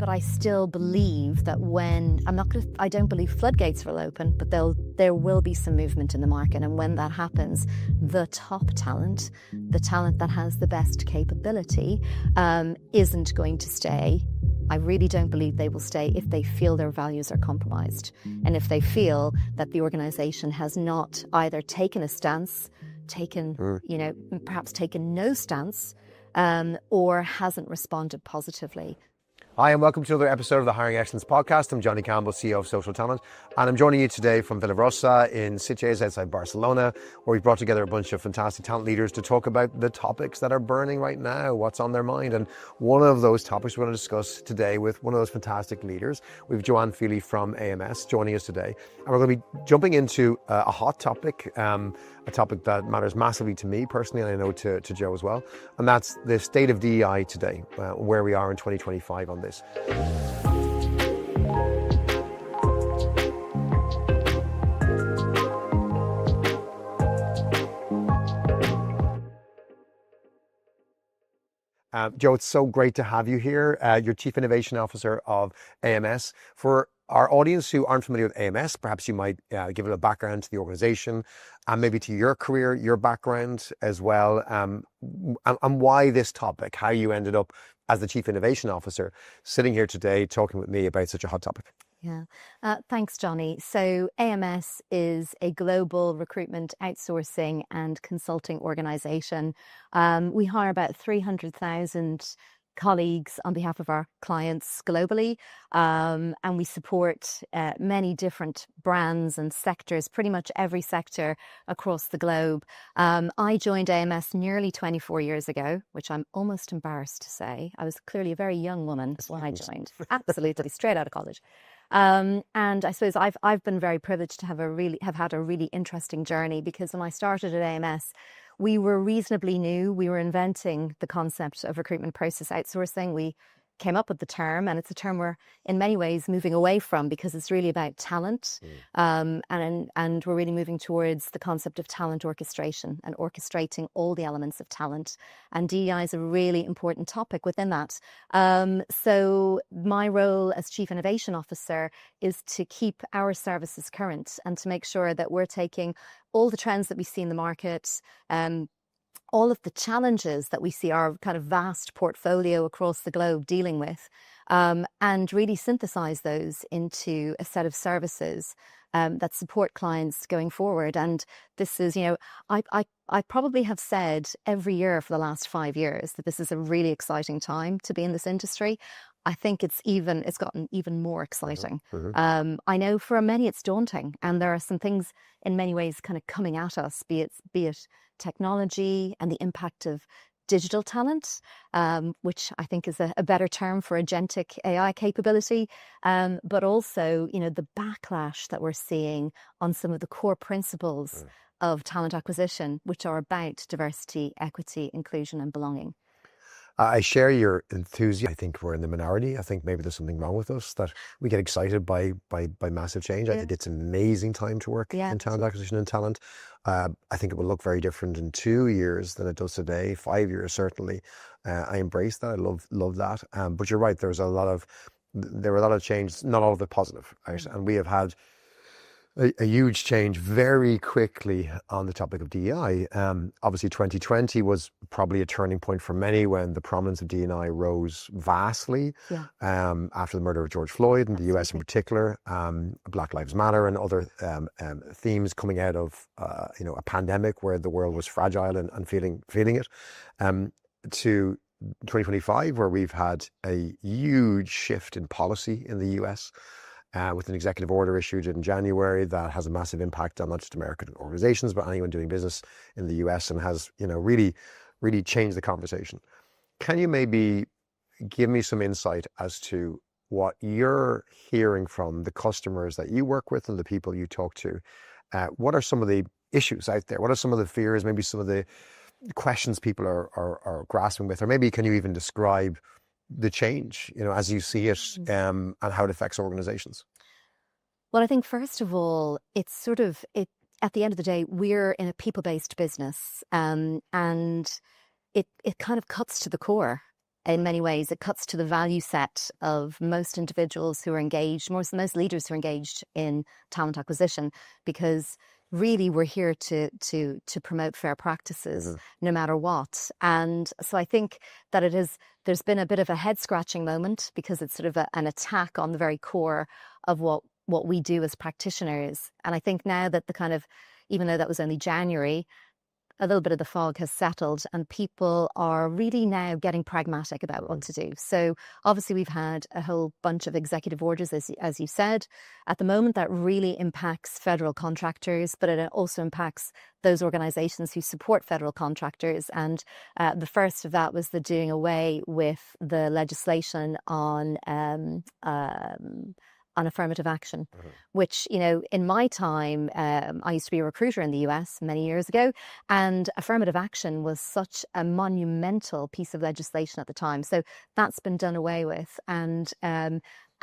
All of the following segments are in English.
But I still believe that I don't believe floodgates will open, but there will be some movement in the market. And when that happens, the top talent, the talent that has the best capability, isn't going to stay. I really don't believe they will stay if they feel their values are compromised. And if they feel that the organization has not either taken a stance, perhaps taken no stance, or hasn't responded positively. Hi, and welcome to another episode of the Hiring Excellence Podcast. I'm Johnny Campbell, CEO of Social Talent, and I'm joining you today from Villarosa in Sitges outside Barcelona, where we've brought together a bunch of fantastic talent leaders to talk about the topics that are burning right now, what's on their mind. And one of those topics we're going to discuss today with one of those fantastic leaders. We have Joanne Feely from AMS joining us today, and we're going to be jumping into a hot topic, a topic that matters massively to me personally, and I know to Joe as well, and that's the state of DEI today, where we are in 2025 on this. Joe, it's so great to have you here. You're Chief Innovation Officer of AMS. For our audience who aren't familiar with AMS, perhaps you might give it a background to the organization and maybe to your career, your background as well, and why this topic, how you ended up as the Chief Innovation Officer sitting here today talking with me about such a hot topic. Yeah. Thanks, Johnny. So AMS is a global recruitment, outsourcing and consulting organization. We hire about 300,000 colleagues on behalf of our clients globally, and we support many different brands and sectors, pretty much every sector across the globe. I joined AMS nearly 24 years ago, which I'm almost embarrassed to say. I was clearly a very young woman when I joined, absolutely straight out of college. And I suppose I've been very privileged to have had a really interesting journey, because when I started at AMS, we were reasonably new. We were inventing the concept of recruitment process outsourcing. We came up with the term, and it's a term we're in many ways moving away from, because it's really about talent. And we're really moving towards the concept of talent orchestration and orchestrating all the elements of talent. And DEI is a really important topic within that. So my role as Chief Innovation Officer is to keep our services current and to make sure that we're taking all the trends that we see in the market, all of the challenges that we see our kind of vast portfolio across the globe dealing with, and really synthesize those into a set of services that support clients going forward. And this is, I probably have said every year for the last 5 years that this is a really exciting time to be in this industry. I think it's gotten even more exciting. I know for many it's daunting, and there are some things in many ways kind of coming at us, be it technology and the impact of digital talent, which I think is a better term for agentic AI capability, but also, the backlash that we're seeing on some of the core principles of talent acquisition, which are about diversity, equity, inclusion, and belonging. I share your enthusiasm. I think we're in the minority. I think maybe there's something wrong with us, that we get excited by massive change. Yeah. It's an amazing time to work in talent acquisition and talent. I think it will look very different in 2 years than it does today, 5 years certainly. I embrace that. I love that. But you're right. There were a lot of change, not all of it positive, right? And we have had a huge change very quickly on the topic of DEI. Obviously 2020 was probably a turning point for many, when the prominence of DEI rose vastly after the murder of George Floyd in the US in particular, Black Lives Matter and other themes coming out of a pandemic where the world was fragile and feeling it, to 2025, where we've had a huge shift in policy in the US. With an executive order issued in January that has a massive impact on not just American organizations, but anyone doing business in the US, and has, really changed the conversation. Can you maybe give me some insight as to what you're hearing from the customers that you work with and the people you talk to? What are some of the issues out there? What are some of the fears, maybe some of the questions people are grasping with? Or maybe can you even describe the change, as you see it, and how it affects organizations? Well, I think first of all, it's at the end of the day, we're in a people-based business, and it kind of cuts to the core. in many ways, it cuts to the value set of most individuals who are engaged, most leaders who are engaged in talent acquisition, because really we're here to promote fair practices no matter what. And so I think that there's been a bit of a head scratching moment, because it's sort of an attack on the very core of what we do as practitioners. And I think now that even though that was only January, a little bit of the fog has settled and people are really now getting pragmatic about what to do. So obviously we've had a whole bunch of executive orders, as you said. At the moment, that really impacts federal contractors, but it also impacts those organizations who support federal contractors. And the first of that was the doing away with the legislation on affirmative action, which, in my time, I used to be a recruiter in the US many years ago, and affirmative action was such a monumental piece of legislation at the time. So that's been done away with. And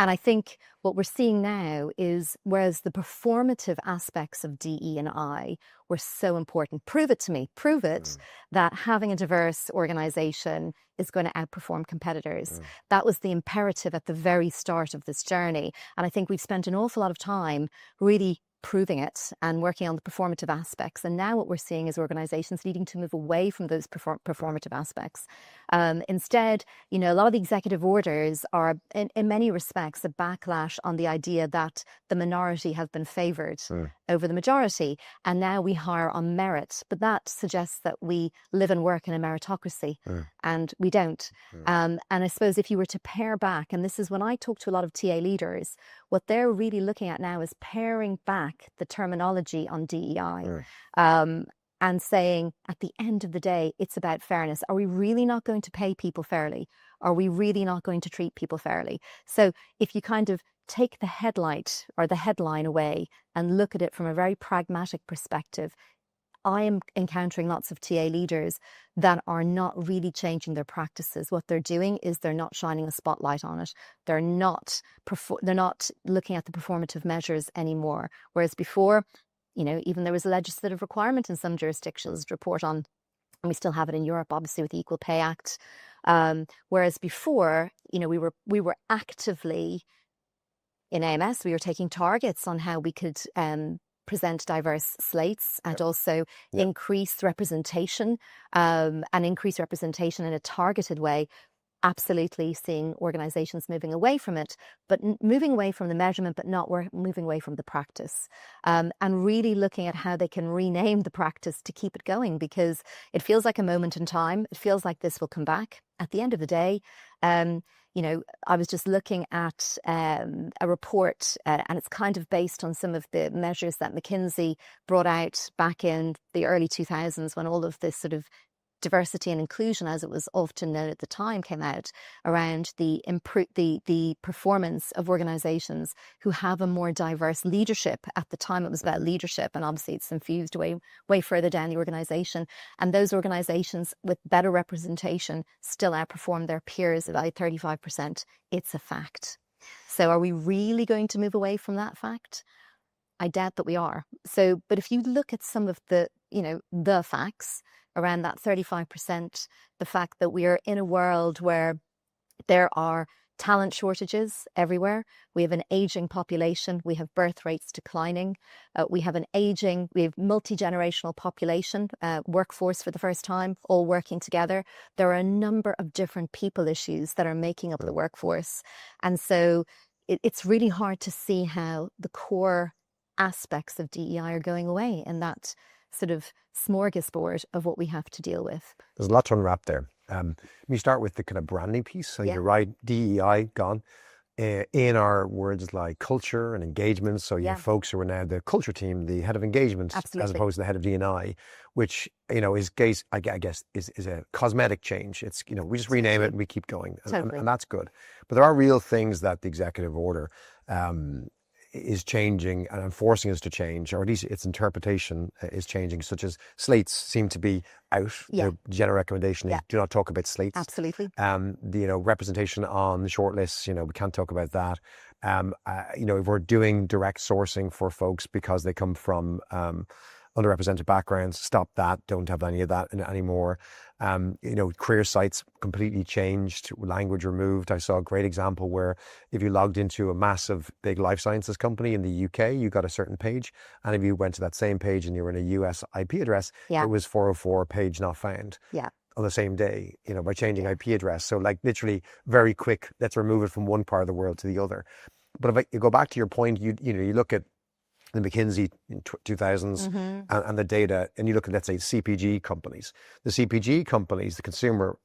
I think what we're seeing now is, whereas the performative aspects of DE&I were so important, prove it to me, prove it that having a diverse organization is going to outperform competitors. That was the imperative at the very start of this journey. And I think we've spent an awful lot of time really proving it and working on the performative aspects. And now what we're seeing is organizations needing to move away from those performative aspects. Instead, a lot of the executive orders are, in many respects, a backlash on the idea that the minority have been favored over the majority. And now we hire on merit. But that suggests that we live and work in a meritocracy, and we don't. And I suppose if you were to pare back, and this is when I talk to a lot of TA leaders, what they're really looking at now is paring back the terminology on DEI. And saying, at the end of the day, it's about fairness. Are we really not going to pay people fairly? Are we really not going to treat people fairly? So if you kind of take the headlight or the headline away and look at it from a very pragmatic perspective, I am encountering lots of TA leaders that are not really changing their practices. What they're doing is they're not shining a spotlight on it. They're not looking at the performative measures anymore. Whereas before, even there was a legislative requirement in some jurisdictions to report on, and we still have it in Europe, obviously, with the Equal Pay Act. Whereas before, we were actively, in AMS, we were taking targets on how we could present diverse slates and also increase representation, and increase representation in a targeted way. Absolutely seeing organizations moving away from it, but moving away from the measurement, but not moving away from the practice, and really looking at how they can rename the practice to keep it going, because it feels like a moment in time. It feels like this will come back. At the end of the day, I was just looking at a report, and it's kind of based on some of the measures that McKinsey brought out back in the early 2000s, when all of this sort of diversity and inclusion, as it was often known at the time, came out around the performance of organizations who have a more diverse leadership. At the time, it was about leadership, and obviously it's infused way further down the organization. And those organizations with better representation still outperform their peers by 35%. It's a fact. So are we really going to move away from that fact? I doubt that we are. So, but if you look at some of the facts around that 35%, the fact that we are in a world where there are talent shortages everywhere. We have an aging population. We have birth rates declining. We have multi-generational population, workforce for the first time, all working together. There are a number of different people issues that are making up the workforce. And so it's really hard to see how the core aspects of DEI are going away in that sort of smorgasbord of what we have to deal with. There's a lot to unwrap there. Let me start with the kind of branding piece. So you're right, DEI gone. In our words like culture and engagement. So you have folks who are now the culture team, the head of engagement, as opposed to the head of D&I, which, is, I guess, is a cosmetic change. It's, we just rename it and we keep going. And that's good. But there are real things that the executive order is changing and forcing us to change, or at least its interpretation is changing, such as slates seem to be out. The general recommendation is do not talk about slates. Absolutely. The representation on the shortlists, we can't talk about that. If we're doing direct sourcing for folks because they come from underrepresented backgrounds. Stop that. Don't have any of that anymore. Career sites completely changed, language removed. I saw a great example where if you logged into a massive big life sciences company in the UK, you got a certain page. And if you went to that same page and you were in a US IP address, it was 404 page not found. Yeah. On the same day, by changing IP address. So like literally very quick, let's remove it from one part of the world to the other. But if you go back to your point, you look at the McKinsey in 2000s and the data, and you look at, let's say, CPG companies. The CPG companies, the consumer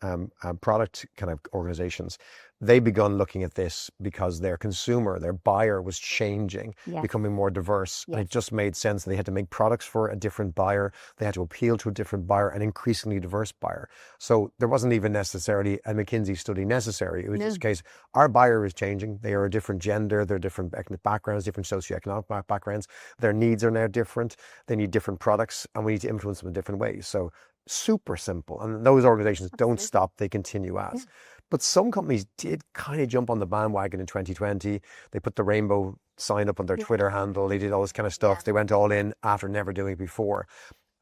product kind of organizations, they begun looking at this because their consumer, their buyer was changing, becoming more diverse. And it just made sense. They had to make products for a different buyer. They had to appeal to a different buyer, an increasingly diverse buyer. So there wasn't even necessarily a McKinsey study necessary. It was just a case, our buyer is changing. They are a different gender. They're different ethnic backgrounds, different socioeconomic backgrounds. Their needs are now different. They need different products, and we need to influence them in different ways. So super simple. And those organizations don't stop. They continue as. Yeah. But some companies did kind of jump on the bandwagon in 2020. They put the rainbow sign up on their Twitter handle. They did all this kind of stuff. They went all in after never doing it before.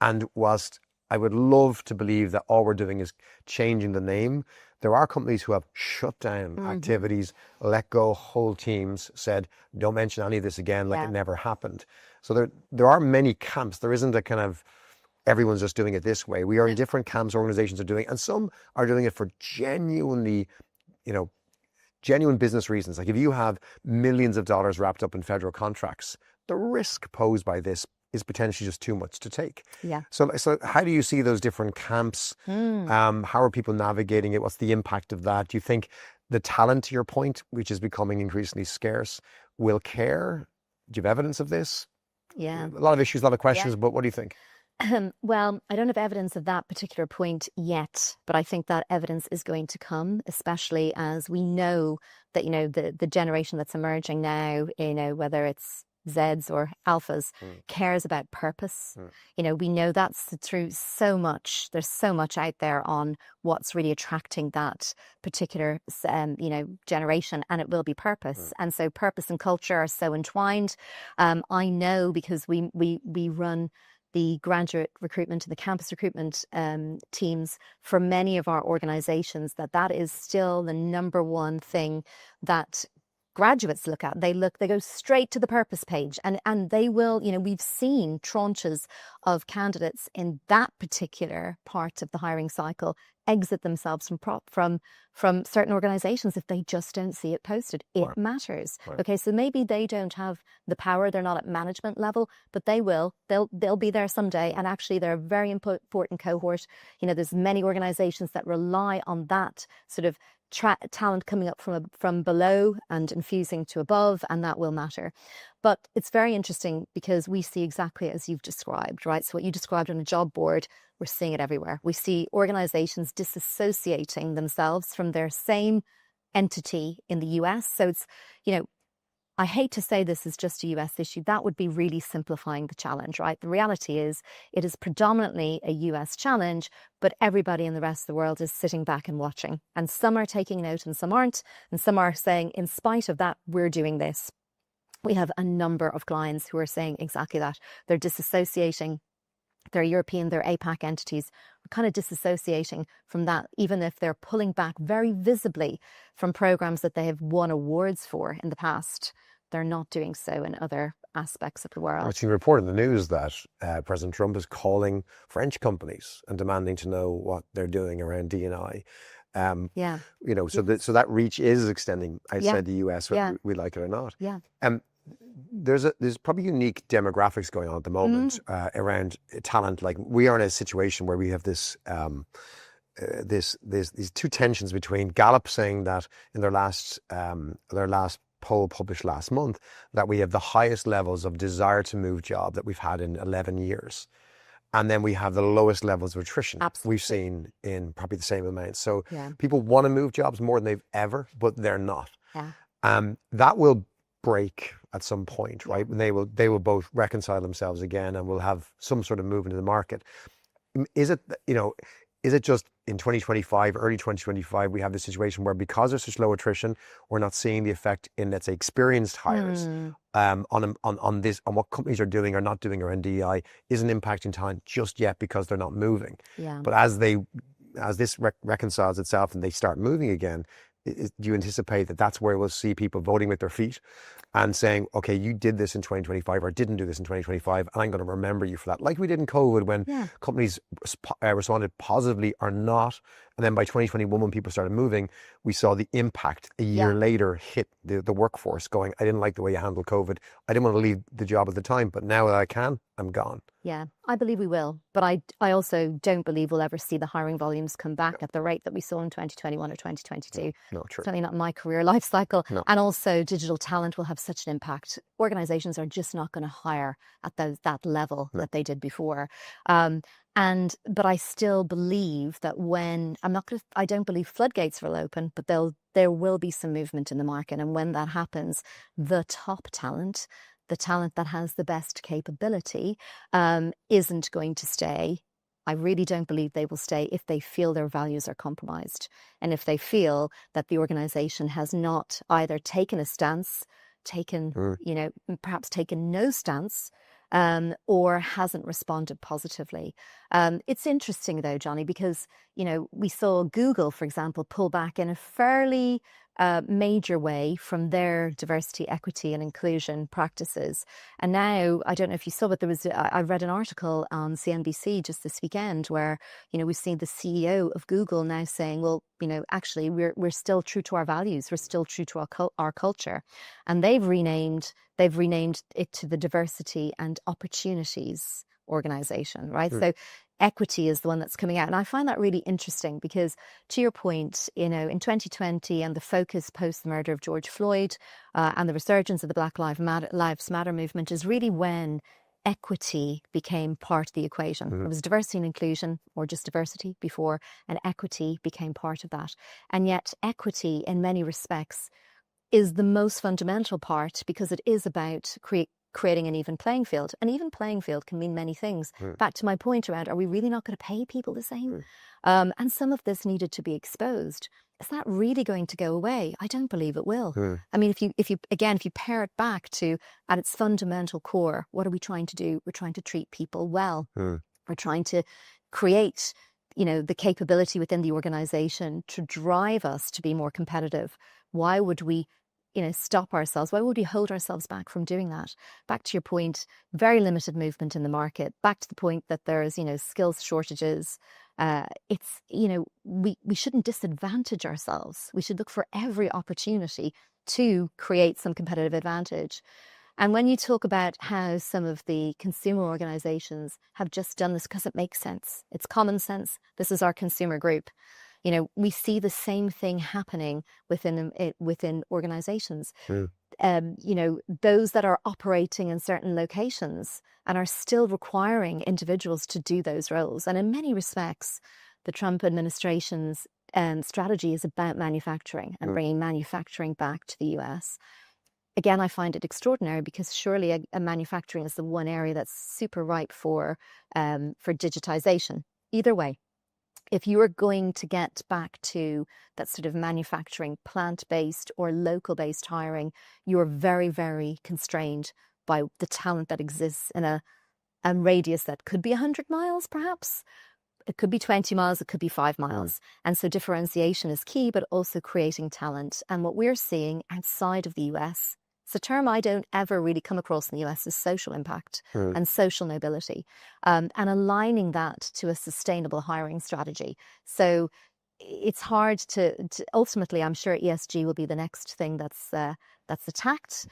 And whilst I would love to believe that all we're doing is changing the name, there are companies who have shut down activities, let go whole teams, said, don't mention any of this again, like it never happened. So there are many camps. There isn't a kind of everyone's just doing it this way. We are in different camps, organizations are doing, and some are doing it for genuine business reasons. Like if you have millions of dollars wrapped up in federal contracts, the risk posed by this is potentially just too much to take. Yeah. So how do you see those different camps? How are people navigating it? What's the impact of that? Do you think the talent, to your point, which is becoming increasingly scarce, will care? Do you have evidence of this? Yeah. A lot of issues, a lot of questions, but what do you think? Well, I don't have evidence of that particular point yet, but I think that evidence is going to come, especially as we know that, the generation that's emerging now, whether it's Zs or alphas, cares about purpose. We know that's through so much. There's so much out there on what's really attracting that particular, generation, and it will be purpose. And so purpose and culture are so entwined. I know because we run the graduate recruitment and the campus recruitment teams for many of our organizations, that is still the number one thing that graduates look at. They go straight to the purpose page, and they will, we've seen tranches of candidates in that particular part of the hiring cycle exit themselves from certain organizations if they just don't see it posted. It matters. Right. Okay, so maybe they don't have the power, they're not at management level, but they will. They'll be there someday, and actually they're a very important cohort. There's many organizations that rely on that sort of talent coming up from below and infusing to above, and that will matter. But it's very interesting because we see exactly as you've described, right? So what you described on a job board, we're seeing it everywhere. We see organizations disassociating themselves from their same entity in the US. So it's, I hate to say this is just a US issue. That would be really simplifying the challenge, right? The reality is it is predominantly a US challenge, but everybody in the rest of the world is sitting back and watching. And some are taking note and some aren't. And some are saying, in spite of that, we're doing this. We have a number of clients who are saying exactly that. They're disassociating their European, their APAC entities, are kind of disassociating from that, even if they're pulling back very visibly from programs that they have won awards for in the past. They're not doing so in other aspects of the world. I've seen a report in the news that President Trump is calling French companies and demanding to know what they're doing around DEI. So that reach is extending outside the US, whether we like it or not. Yeah. There's probably unique demographics going on at the moment around talent. Like we are in a situation where we have this these two tensions between Gallup saying that in their last poll published last month that we have the highest levels of desire to move job that we've had in 11 years. And then we have the lowest levels of attrition we've seen in probably the same amount. So people want to move jobs more than they've ever, but they're not. Yeah. That will break at some point, right? And they will both reconcile themselves again and will have some sort of movement in the market. Is it, is it just in 2025, early 2025, we have this situation where because there's such low attrition, we're not seeing the effect in, let's say, experienced hires on this, on what companies are doing or not doing around DEI isn't impacting talent just yet because they're not moving. Yeah. But as this reconciles itself and they start moving again, do you anticipate that that's where we'll see people voting with their feet and saying, okay, you did this in 2025 or didn't do this in 2025, and I'm going to remember you for that? Like we did in COVID when companies responded positively or not. And then by 2021, when people started moving, we saw the impact a year later hit the workforce going, I didn't like the way you handled COVID. I didn't want to leave the job at the time, but now that I can, I'm gone. Yeah, I believe we will. But I also don't believe we'll ever see the hiring volumes come back at the rate that we saw in 2021 or 2022. No, true. Certainly not in my career life cycle. No. And also digital talent will have such an impact. Organizations are just not going to hire at that level that they did before. But I still believe that I don't believe floodgates will open, but there will be some movement in the market. And when that happens, the top talent, the talent that has the best capability, isn't going to stay. I really don't believe they will stay if they feel their values are compromised. And if they feel that the organization has not either taken a stance, perhaps taken no stance, or hasn't responded positively. It's interesting though, Johnny, because, we saw Google, for example, pull back in a fairly major way from their diversity, equity and inclusion practices. And now, I don't know if you saw, but I read an article on CNBC just this weekend where, we've seen the CEO of Google now saying, well, actually we're still true to our values. We're still true to our culture. And they've renamed it to the Diversity and Opportunities Organization, right? So equity is the one that's coming out. And I find that really interesting because, to your point, in 2020 and the focus post the murder of George Floyd and the resurgence of the Black Lives Matter movement is really when equity became part of the equation. It was diversity and inclusion, or just diversity before, and equity became part of that. And yet equity, in many respects, is the most fundamental part because it is about creating an even playing field. An even playing field can mean many things. Back to my point around, are we really not going to pay people the same? And some of this needed to be exposed. Is that really going to go away? I don't believe it will. I mean, if you pare it back to at its fundamental core, what are we trying to do? We're trying to treat people well. We're trying to create, the capability within the organization to drive us to be more competitive. Why would we stop ourselves? Why would we hold ourselves back from doing that? Back to your point, very limited movement in the market. Back to the point that there's, skills shortages. We shouldn't disadvantage ourselves. We should look for every opportunity to create some competitive advantage. And when you talk about how some of the consumer organizations have just done this because it makes sense, it's common sense. This is our consumer group. We see the same thing happening within organizations. Those that are operating in certain locations and are still requiring individuals to do those roles. And in many respects, the Trump administration's strategy is about manufacturing and bringing manufacturing back to the US. Again, I find it extraordinary because surely a manufacturing is the one area that's super ripe for digitization. Either way, if you are going to get back to that sort of manufacturing, plant-based or local-based hiring, you're very, very constrained by the talent that exists in a radius that could be 100 miles, perhaps. It could be 20 miles, it could be 5 miles. And so differentiation is key, but also creating talent. And what we're seeing outside of the US, it's a term I don't ever really come across in the US, is social impact and social mobility, and aligning that to a sustainable hiring strategy. So it's hard to ultimately, I'm sure ESG will be the next thing that's attacked,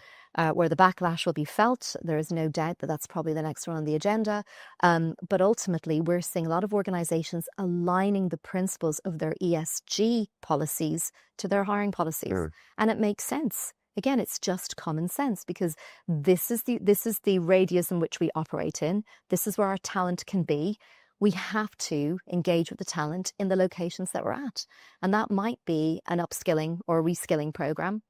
where the backlash will be felt. There is no doubt that that's probably the next one on the agenda. But ultimately, we're seeing a lot of organizations aligning the principles of their ESG policies to their hiring policies. And it makes sense. Again, it's just common sense because this is the radius in which we operate in. This is where our talent can be. We have to engage with the talent in the locations that we're at. And that might be an upskilling or reskilling program.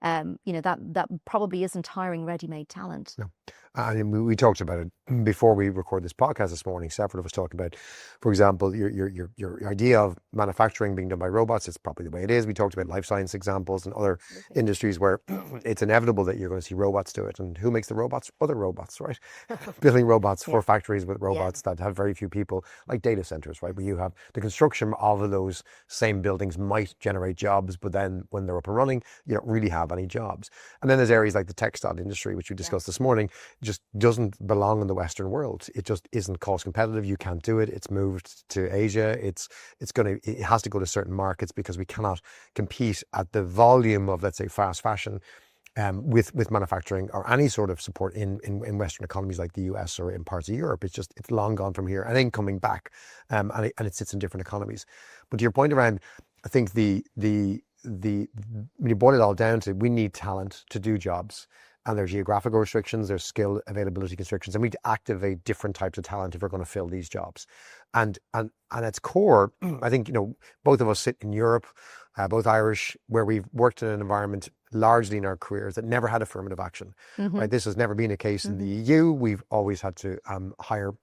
That probably isn't hiring ready-made talent. No. I mean, we talked about it before we record this podcast this morning, separate of us talking about, for example, your idea of manufacturing being done by robots. It's probably the way it is. We talked about life science examples and other industries where it's inevitable that you're going to see robots do it. And who makes the robots? Other robots, right? Building robots for factories with robots that have very few people, like data centers, right? Where you have the construction of those same buildings might generate jobs, but then when they're up and running, you don't really have any jobs. And then there's areas like the textile industry, which we discussed this morning, just doesn't belong in the Western world. It just isn't cost competitive. You can't do it. It's moved to Asia. It has to go to certain markets because we cannot compete at the volume of, let's say, fast fashion with manufacturing or any sort of support in Western economies like the US or in parts of Europe. It's long gone from here and then coming back, and it sits in different economies. But to your point around, I think the when you boil it all down to, we need talent to do jobs. And there's geographical restrictions, there's skill availability constrictions, and we need to activate different types of talent if we're going to fill these jobs. And at its core, I think, both of us sit in Europe, both Irish, where we've worked in an environment largely in our careers that never had affirmative action. Right? This has never been a case in the EU. We've always had to hire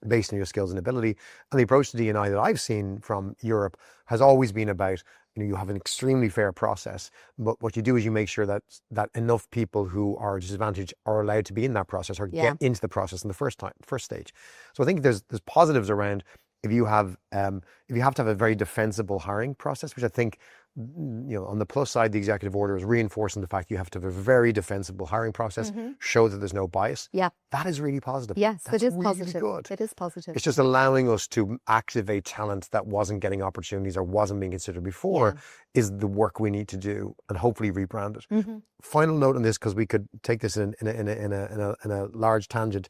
based on your skills and ability. And the approach to D&I that I've seen from Europe has always been about, you have an extremely fair process, but what you do is you make sure that enough people who are disadvantaged are allowed to be in that process or get into the process in the first stage. So I think there's positives around if you have to have a very defensible hiring process, which I think, on the plus side, the executive order is reinforcing the fact you have to have a very defensible hiring process, show that there's no bias. Yeah. That is really positive. Yes, That's it is really positive. Good. It is positive. It's just allowing us to activate talent that wasn't getting opportunities or wasn't being considered before is the work we need to do and hopefully rebrand it. Final note on this, because we could take this in a large tangent.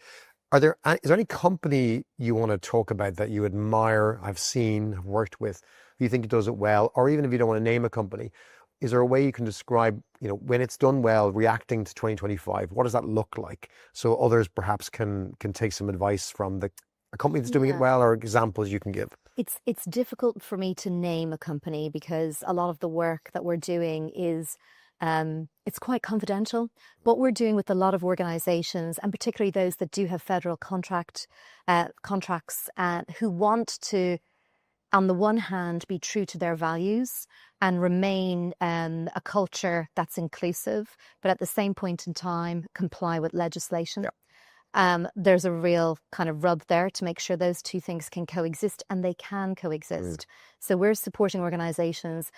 Is there any company you want to talk about that you admire, have seen, have worked with, you think it does it well, or even if you don't want to name a company, is there a way you can describe, when it's done well, reacting to 2025, what does that look like? So others perhaps can take some advice from a company that's doing it well, or examples you can give. It's difficult for me to name a company because a lot of the work that we're doing is it's quite confidential. What we're doing with a lot of organizations, and particularly those that do have federal contracts, who want to, on the one hand, be true to their values and remain a culture that's inclusive, but at the same point in time, comply with legislation. There's a real kind of rub there to make sure those two things can coexist, and they can coexist. So we're supporting organizations.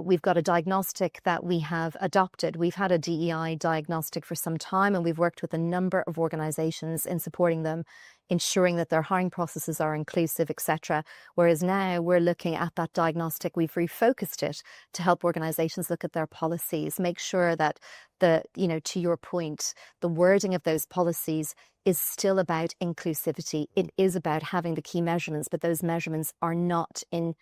We've got a diagnostic that we have adopted. We've had a DEI diagnostic for some time, and we've worked with a number of organizations in supporting them, ensuring that their hiring processes are inclusive, etc. Whereas now we're looking at that diagnostic. We've refocused it to help organizations look at their policies, make sure that to your point, the wording of those policies is still about inclusivity. It is about having the key measurements, but those measurements are not in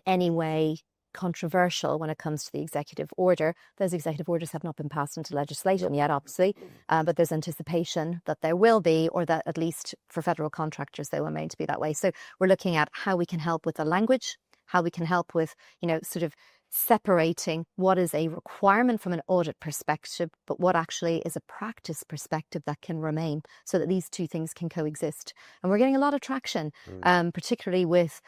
any way controversial when it comes to the executive order. Those executive orders have not been passed into legislation yet, obviously, but there's anticipation that there will be, or that at least for federal contractors, they were made to be that way. So we're looking at how we can help with the language, how we can help with, sort of separating what is a requirement from an audit perspective, but what actually is a practice perspective that can remain, so that these two things can coexist. And we're getting a lot of traction, particularly with,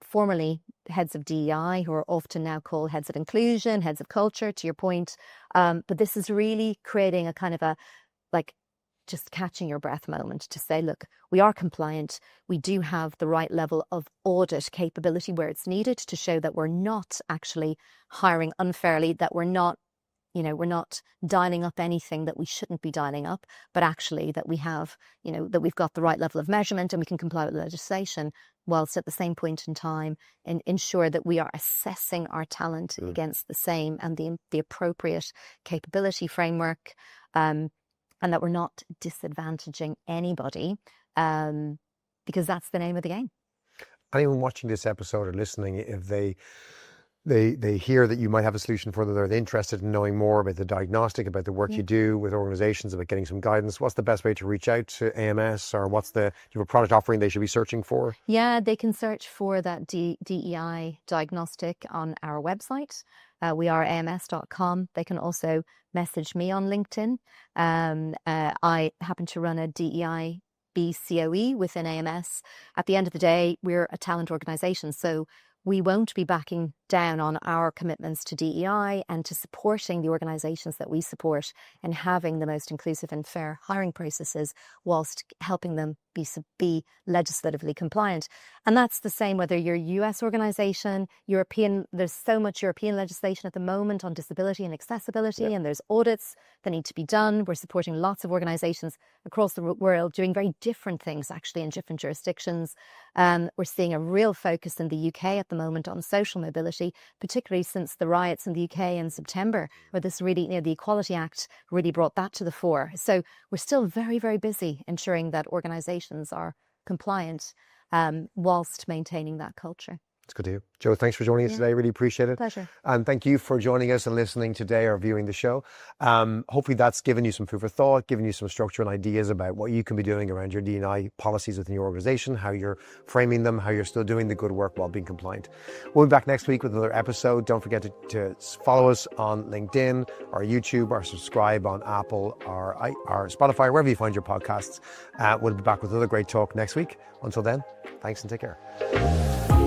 formerly heads of DEI, who are often now called heads of inclusion, heads of culture, to your point. But this is really creating a kind of just catching your breath moment to say, look, we are compliant. We do have the right level of audit capability where it's needed to show that we're not actually hiring unfairly, that we're not dialing up anything that we shouldn't be dialing up, but actually that we have, that we've got the right level of measurement and we can comply with legislation, whilst at the same point in time ensure that we are assessing our talent against the same and the appropriate capability framework, and that we're not disadvantaging anybody, because that's the name of the game. Anyone watching this episode or listening, if they hear that you might have a solution for them, they're interested in knowing more about the diagnostic, about the work you do with organizations, about getting some guidance, what's the best way to reach out to AMS, or do you have a product offering they should be searching for? Yeah, they can search for that DEI diagnostic on our website. we are ams.com. They can also message me on LinkedIn. I happen to run a DEI COE within AMS. At the end of the day, we're a talent organisation, so we won't be backing down on our commitments to DEI and to supporting the organisations that we support and having the most inclusive and fair hiring processes whilst helping them be legislatively compliant. And that's the same whether you're a US organisation, European, there's so much European legislation at the moment on disability and accessibility, and there's audits that need to be done. We're supporting lots of organisations across the world doing very different things actually in different jurisdictions. We're seeing a real focus in the UK at the moment on social mobility, particularly since the riots in the UK in September, where this really, the Equality Act really brought that to the fore. So we're still very, very busy ensuring that organisations are compliant whilst maintaining that culture. It's good to hear. Joe, thanks for joining us today. Really appreciate it. Pleasure. And thank you for joining us and listening today or viewing the show. Hopefully that's given you some food for thought, given you some structure and ideas about what you can be doing around your D&I policies within your organization, how you're framing them, how you're still doing the good work while being compliant. We'll be back next week with another episode. Don't forget to follow us on LinkedIn or YouTube or subscribe on Apple or Spotify, wherever you find your podcasts. We'll be back with another great talk next week. Until then, thanks and take care.